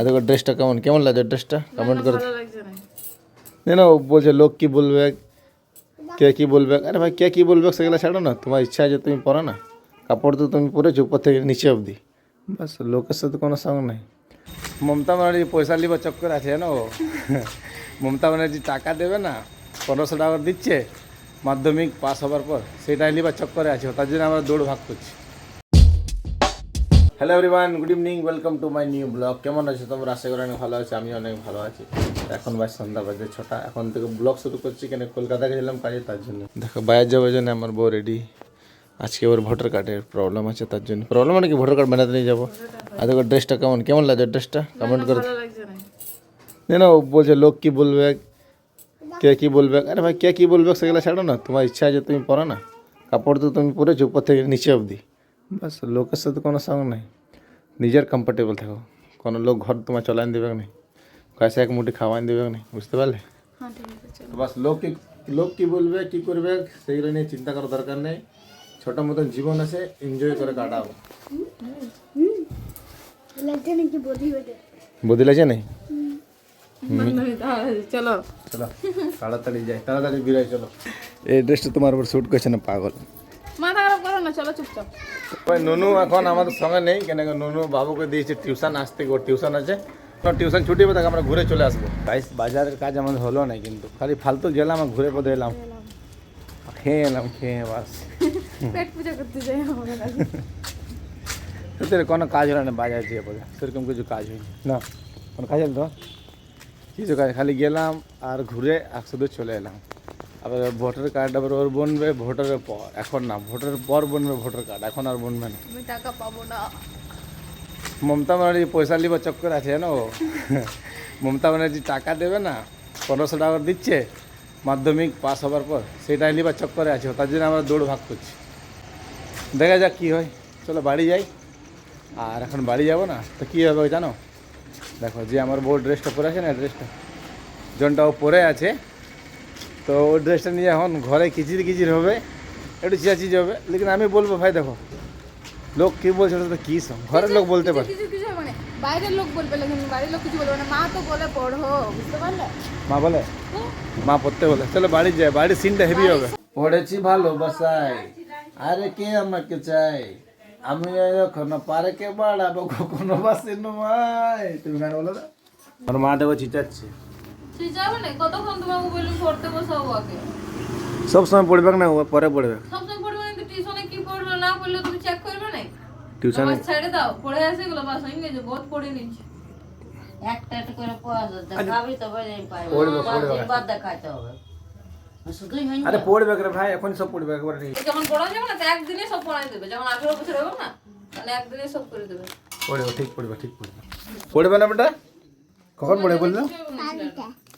দেখো ড্রেসটা কেমন কেমন লাগে ড্রেসটা কমেন্ট করে না বলছে লোক কি বলবে কে কি বলবে আরে ভাই কে কি বলবে সেগুলো ছাড়ো না তোমার ইচ্ছা আছে তুমি পরো না কাপড় তো তুমি পরেছো উপর থেকে নিচে অবধি বাস লোকের সাথে কোনো সঙ্গ নাই মমতা ব্যানার্জি পয়সা লিবার চক্কর আছে জানো মমতা ব্যানার্জি টাকা দেবে না 1500 টাকা দিচ্ছে মাধ্যমিক পাস হওয়ার পর সেটাই লিবার চক্করে আছে তার জন্য আমরা দৌড় ভাগ করছি। Hello everyone, good evening, welcome to my new blog. কেমন আছো তোমরা? আশা করি অনেক ভালো আছি, আমি অনেক ভালো আছি। এখন বাজ সন্ধ্যা বাজে 6টা, এখন থেকে ব্লগ শুরু করছি কেন কলকাতা গেছিলাম কাজে তার জন্য। দেখো বাইরে যাওয়ার জন্য আমার বউ রেডি। আজকে ওর ভোটার কার্ডের প্রবলেম আছে তার জন্য। প্রবলেম মানে কি, ভোটার কার্ড বানাতে নিয়ে যাবো। আর দেখো ড্রেসটা কেমন কেমন লাগে ড্রেসটা কমেন্ট করে না বলছে লোক কি বলবে কে কি বলবে আরে ভাই কে কি বলবে সেগুলো ছাড়ো না তোমার ইচ্ছা আছে তুমি পরো না কাপড় তো তুমি পরেছো উপর থেকে নিচে অবধি বাস লোকের সাথে কোনো সঙ্গ নাই, নিজের কমফর্টেবল থাকো। কোনো লোক ঘর তোমার চলান দেবে না, কয়েসে এক মুঠি খাওয়ান দেবে না, বুঝতে পারলে? তো বাস লোক কি বলবে কি করবে সেগুলো নিয়ে চিন্তা করার দরকার নেই। ছোটো মতন জীবন আছে, এনজয় করে কাটাও। বদি লাগছে নেই? চলো চলো তাড়াতাড়ি যাই, তাড়াতাড়ি বিরাই চলো। এই ড্রেসটা তোমার উপর শ্যুট করছে না পাগল? মাথা খারাপ করো না, চলো চুপচাপ। ওই নুনু এখন আমাদের সঙ্গে নেই, কেন নুনু বাবুকে দিয়েছে টিউশন, আসতে ওর টিউশন আছে, টিউশন ছুটি হবে তাকে আমরা ঘুরে চলে আসবো। বাজারের কাজ আমাদের হলো না, কিন্তু খালি ফালতু গেলাম আর ঘুরে পদে এলাম, খেয়ে এলাম, খেয়ে বাস পেট পূজা করতে যাই আমাদের কাছে। তোদের কোনো কাজ হলো না বাজার যেয়ে পদে, সেরকম কিছু কাজ হয়নি না, কোনো কাজ হলো তো কিছু কাজ, খালি গেলাম আর ঘুরে শুধু চলে এলাম। আবার ভোটার কার্ড আবার ওর বনবে ভোটারের পর, এখন না, ভোটারের পর বনবে ভোটার কার্ড, এখন আর বনবে না। আমি টাকা পাবো না। মমতা ব্যানার্জি পয়সা লিবার চক্কর আছে জানো মমতা ব্যানার্জি টাকা দেবে না 1500 টাকা দিচ্ছে মাধ্যমিক পাস হওয়ার পর সেটাই লিবার চক্করে আছে, তার জন্য আমরা দৌড় ভাগ করছি। দেখা যাক কী হয়, চলো বাড়ি যাই। আর এখন বাড়ি যাব না তো কী হবে জানো, দেখো যে আমার বউ ড্রেসটা পরে আছে না, ড্রেসটা জনটা ও পরে আছে, তো ওই ড্রেসটা নিয়ে এখন ঘরে কিচির কিচির হবে, একটু চিয়াচিজ হবে, লেকিন আমি বলবো ভাই দেখো লোক কী বলছে ওটা তো কী সব ঘরের লোক বলতে পারে, কিছু কিছু মানে বাইরের লোক বলবে, লেকিন বাড়ির লোক কিছু বলবে না। মা তো বলে পড়ো, বুঝতে পারলে? মা বলে, মা পড়তে বলে, চলো বাড়ি যাই, বাড়ির সিনটা হেভি হবে। পড়েছি ভালোবাসায়, আরে কে আমাকে চাই, আমি কখনো পারে কে বাড়াবো কখনো বাসে নয়, তুমি গান বলো না। আর মা দেখো চিচাচ্ছে, তুই যাবে না, কতক্ষণ তোমাকে বললি পড়তে বসাবো আগে? সব সময় পড়বে না, ও পরে পড়বে। সবসময় পড়বে না, টিউশনে কি পড়লো না পড়লো তুমি চেক করবে না? টিউশনে ছেড়ে দাও, পড়ে আসে এগুলো বাস হয়ে গেছে, বহুত পড়ে নিচ্ছে। একটা একটা করে পড়া দেখাবি তবে পারবে, পড়বে বাদ দেখাতে হবে। শুধুই হয় আরে পড়বে করে ভাই, এখন সব পড়বে একবার নেই। যখন পড়া যাবে না তো একদিনে সব পড়াই দেবে, যখন 18 বছর হবে না মানে একদিনে সব করে দেবে। পড়বে, ঠিক পড়বে, ঠিক পড়বে। পড়বে না বেটা, কখন পড়বে বললো?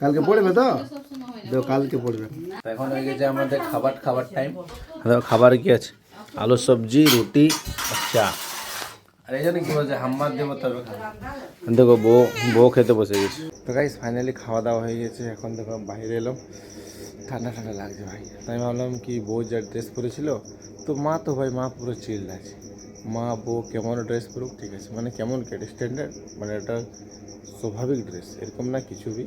কালকে পড়বে তো, দেখো কালকে পড়বে। এখন হয়ে গেছে আমাদের খাবার টাইম। খাবার কি আছে, আলু সবজি রুটি চা। আর এই জন্য কি বলছে হাম্মার দেবো তবে খাবো। দেখো বউ খেতে বসে গেছে। তো গাইস ফাইনালি খাওয়া দাওয়া হয়ে গেছে, এখন দেখো বাইরে এলাম, ঠান্ডা ঠান্ডা লাগছে ভাই। তাই ভাবলাম কি বউ যা ড্রেস পরেছিল, তো মা তো ভাই মা পুরো চিল আছে, মা বউ কেমন ড্রেস পরুক ঠিক আছে, মানে কেমন কেটে স্ট্যান্ডার্ড, মানে এটা স্বাভাবিক ড্রেস, এরকম না কিছু বি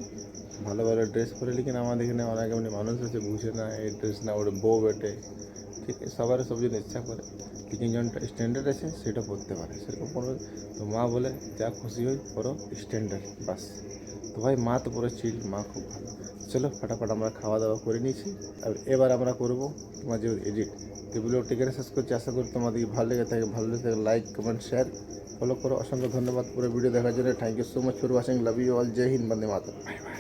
ভালো ভালো ড্রেস পরে। লেকিন আমাদের এখানে অনেক এমনি মানুষ আছে বুঝে না এই ড্রেস না ওর বউ বেটে, ঠিক আছে সবার সব জন্য ইচ্ছা করে, লেকিন যেমনটা স্ট্যান্ডার্ড আছে সেটা পরতে পারে, সেরকম পড়বে। তো মা বলে যা খুশি হয় পরো স্ট্যান্ডার্ড বাস। তো ভাই মা তো পুরো চিল, মা খুব ভালো। চলো ফটাফট আমরা খাওয়া দাওয়া করে নিয়েছি, আর এবার আমরা করবো তোমার যে এডিট। তো ভিডিওটি এখানে শেষ করছি, আশা করি তোমাদের ভালো লেগে থাকে, ভালো লেগে থাকে লাইক কমেন্ট শেয়ার ফলো করো। অসংখ্য ধন্যবাদ পুরো ভিডিও দেখার জন্য, thank you so much for watching, love you all, Jai Hind, Vande Mataram, bye by.